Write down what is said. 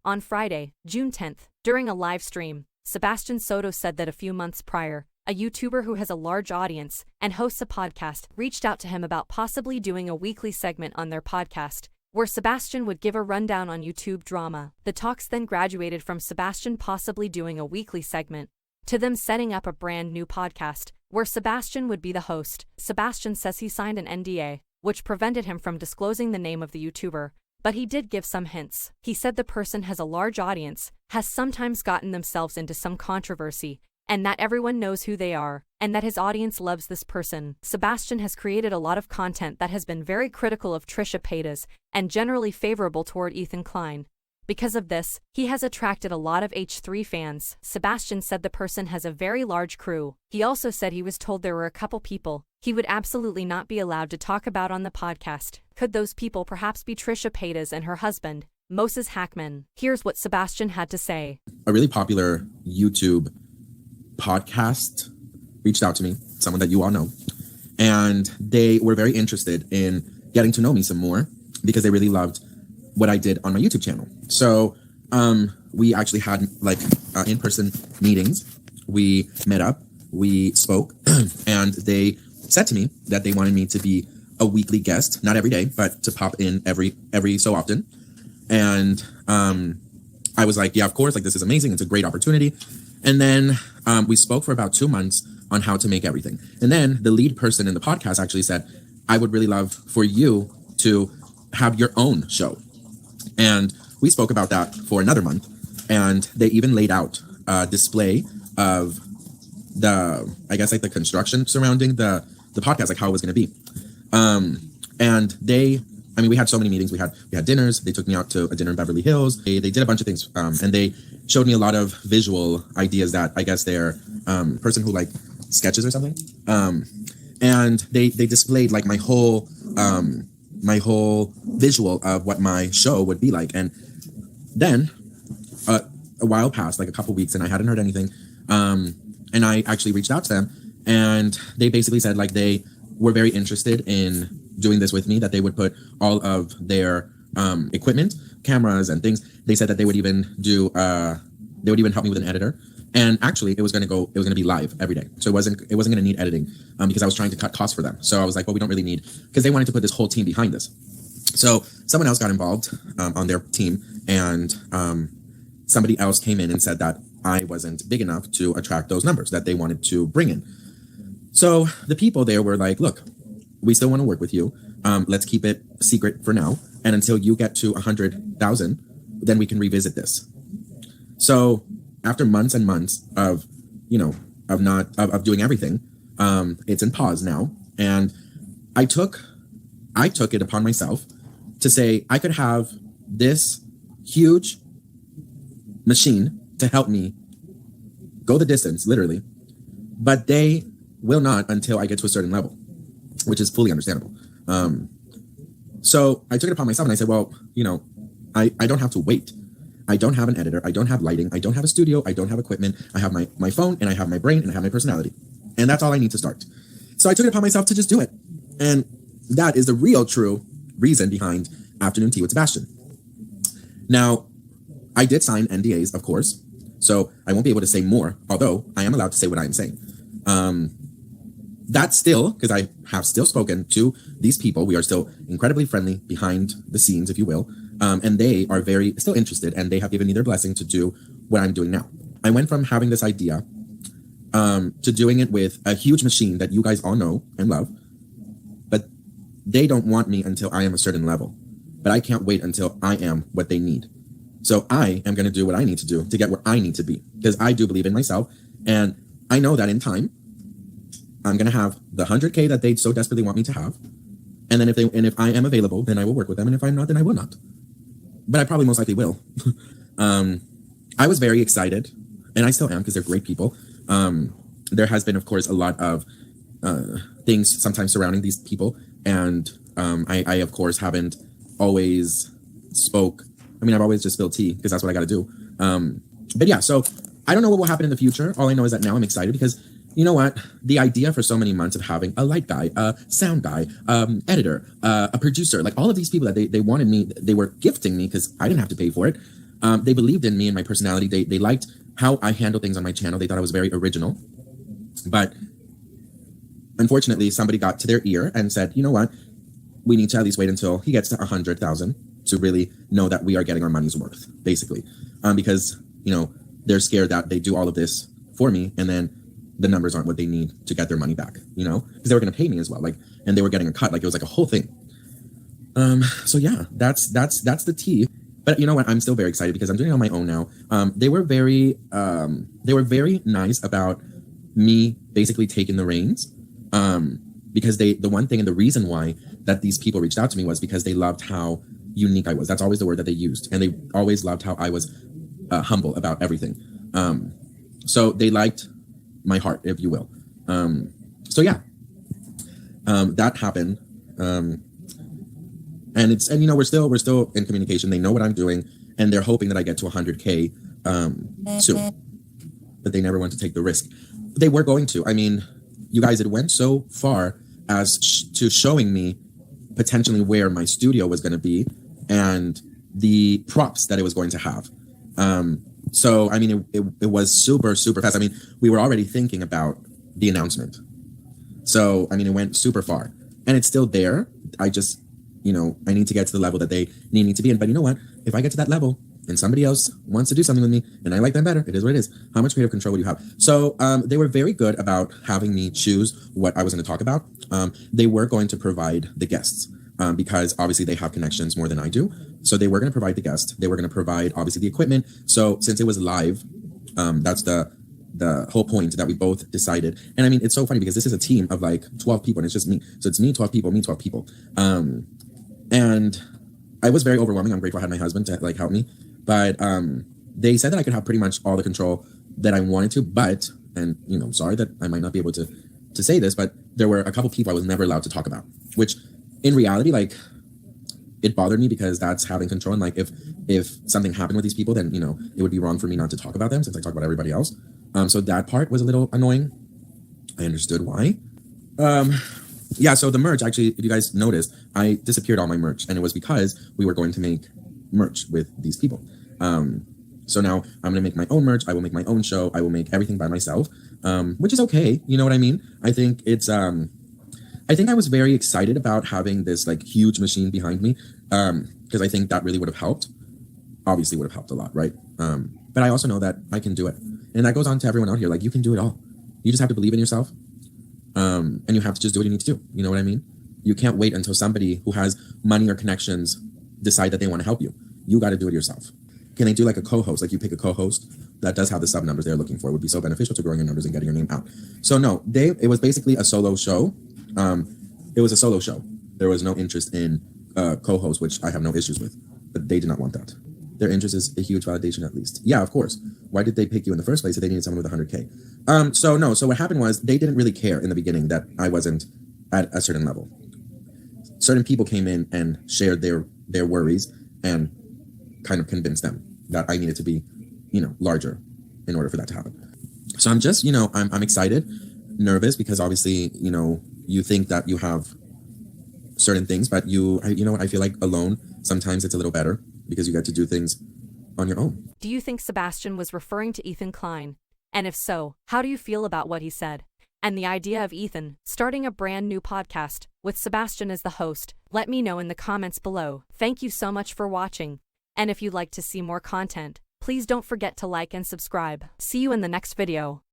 On Friday, June 10th, during a live stream, Sebastian Soto said that a few months prior, a YouTuber who has a large audience and hosts a podcast reached out to him about possibly doing a weekly segment on their podcast, where Sebastian would give a rundown on YouTube drama. The talks then graduated from Sebastian possibly doing a weekly segment to them setting up a brand new podcast, where Sebastian would be the host. Sebastian says he signed an NDA, which prevented him from disclosing the name of the YouTuber, but he did give some hints. He said the person has a large audience, has sometimes gotten themselves into some controversy, and that everyone knows who they are, and that his audience loves this person. Sebastian has created a lot of content that has been very critical of Trisha Paytas and generally favorable toward Ethan Klein. Because of this, he has attracted a lot of H3 fans. Sebastian said the person has a very large crew. He also said he was told there were a couple people he would absolutely not be allowed to talk about on the podcast. Could those people perhaps be Trisha Paytas and her husband, Moses Hackman? Here's what Sebastian had to say. A really popular YouTube podcast reached out to me, someone that you all know, and they were very interested in getting to know me some more because they really loved what I did on my YouTube channel. So we actually had in-person meetings. We met up, we spoke, and they said to me that they wanted me to be a weekly guest, not every day, but to pop in every so often. And I was like, yeah, of course, this is amazing. It's a great opportunity. And then we spoke for about 2 months on how to make everything. And then the lead person in the podcast actually said, I would really love for you to have your own show. And we spoke about that for another month. And they even laid out a display of the construction surrounding the podcast, how it was going to be. And we had so many meetings. We had dinners. They took me out to a dinner in Beverly Hills. They did a bunch of things. And they showed me a lot of visual ideas that I guess they're person who sketches or something. And they displayed my whole visual of what my show would be like. And then a while passed, a couple weeks, and I hadn't heard anything. And I actually reached out to them, and they basically said they were very interested in doing this with me, that they would put all of their equipment, cameras and things. They said that they would even help me with an editor. And actually it was going to be live every day. So it wasn't going to need editing because I was trying to cut costs for them. So I was like, well, we don't really need, because they wanted to put this whole team behind this. So someone else got involved on their team, and somebody else came in and said that I wasn't big enough to attract those numbers that they wanted to bring in. So the people there were like, look, we still want to work with you. Let's keep it secret for now. And until you get to 100,000, then we can revisit this. So after months and months of doing everything, it's in pause now. And I took it upon myself to say I could have this huge machine to help me go the distance, literally, but they will not until I get to a certain level, which is fully understandable. So I took it upon myself and I said, well, I don't have to wait. I don't have an editor. I don't have lighting. I don't have a studio. I don't have equipment. I have my phone, and I have my brain, and I have my personality. And that's all I need to start. So I took it upon myself to just do it. And that is the real true reason behind Afternoon Tea with Sebastian. Now, I did sign NDAs, of course, so I won't be able to say more, although I am allowed to say what I am saying. That's still, because I have still spoken to these people. We are still incredibly friendly behind the scenes, if you will. And they are still interested, and they have given me their blessing to do what I'm doing now. I went from having this idea to doing it with a huge machine that you guys all know and love, but they don't want me until I am a certain level. But I can't wait until I am what they need. So I am going to do what I need to do to get where I need to be, because I do believe in myself. And I know that in time, I'm going to have the 100K that they so desperately want me to have. And then if I am available, then I will work with them. And if I'm not, then I will not. But I probably most likely will. I was very excited, and I still am, because they're great people. There has been, of course, a lot of things sometimes surrounding these people. And I, of course, haven't always I've always just spilled tea, because that's what I got to do. But yeah, so I don't know what will happen in the future. All I know is that now I'm excited because, you know what? The idea for so many months of having a light guy, a sound guy, editor, a producer, all of these people that they wanted me, they were gifting me because I didn't have to pay for it. They believed in me and my personality. They liked how I handle things on my channel. They thought I was very original. But unfortunately, somebody got to their ear and said, you know what? We need to at least wait until he gets to 100,000 to really know that we are getting our money's worth, basically. Because, you know, they're scared that they do all of this for me and then the numbers aren't what they need to get their money back, you know, because they were going to pay me as well. Like, and they were getting a cut. Like, it was like a whole thing. So yeah, that's the tea. But you know what? I'm still very excited because I'm doing it on my own now. They were very nice about me basically taking the reins. Because the one thing and the reason why that these people reached out to me was because they loved how unique I was. That's always the word that they used. And they always loved how I was humble about everything. So they liked my heart, if you will. So yeah, that happened. And you know, we're still in communication. They know what I'm doing and they're hoping that I get to 100K soon, but they never want to take the risk. They were going to. I mean, you guys, it went so far as to showing me potentially where my studio was going to be and the props that it was going to have. So, I mean, it was super, super fast. I mean, we were already thinking about the announcement. So, I mean, it went super far and it's still there. I just, you know, I need to get to the level that they need me to be in. But you know what? If I get to that level and somebody else wants to do something with me and I like them better, it is what it is. How much creative control would you have? So they were very good about having me choose what I was going to talk about. They were going to provide the guests because obviously they have connections more than I do. So they were going to provide the guest. They were going to provide obviously the equipment. So since it was live, that's the whole point that we both decided. And I mean, it's so funny because this is a team of like 12 people and it's just me. So it's me, 12 people, me, 12 people. And I was very overwhelming. I'm grateful I had my husband to like help me. But they said that I could have pretty much all the control that I wanted to. But, and you know, I'm sorry that I might not be able to say this, but there were a couple people I was never allowed to talk about, which in reality, like, it bothered me because that's having control. And like, if something happened with these people, then, you know, it would be wrong for me not to talk about them since I talk about everybody else. So that part was a little annoying. I understood why. Yeah, so the merch, actually, if you guys noticed, I disappeared all my merch, and it was because we were going to make merch with these people. So now I'm going to make my own merch. I will make my own show. I will make everything by myself, which is okay. You know what I mean? I think it's, I think I was very excited about having this like huge machine behind me, because I think that really would have helped. Obviously would have helped a lot, right? But I also know that I can do it. And that goes on to everyone out here. Like, you can do it all. You just have to believe in yourself. And you have to just do what you need to do. You know what I mean? You can't wait until somebody who has money or connections decide that they want to help you. You got to do it yourself. Can they do like a co-host? Like, you pick a co-host that does have the sub numbers they're looking for. It would be so beneficial to growing your numbers and getting your name out. So no, it was basically a solo show. It was a solo show. There was no interest in co-host, which I have no issues with, but they did not want that. Their interest is a huge validation, at least. Yeah, of course. Why did they pick you in the first place if they needed someone with 100K? So what happened was they didn't really care in the beginning that I wasn't at a certain level. Certain people came in and shared their worries and kind of convinced them that I needed to be, you know, larger in order for that to happen. So I'm just, you know, I'm excited, nervous, because obviously, you know, you think that you have certain things, but you know what, I feel like alone, sometimes it's a little better because you get to do things on your own. Do you think Sebastian was referring to Ethan Klein? And if so, how do you feel about what he said? And the idea of Ethan starting a brand new podcast with Sebastian as the host? Let me know in the comments below. Thank you so much for watching. And if you'd like to see more content, please don't forget to like and subscribe. See you in the next video.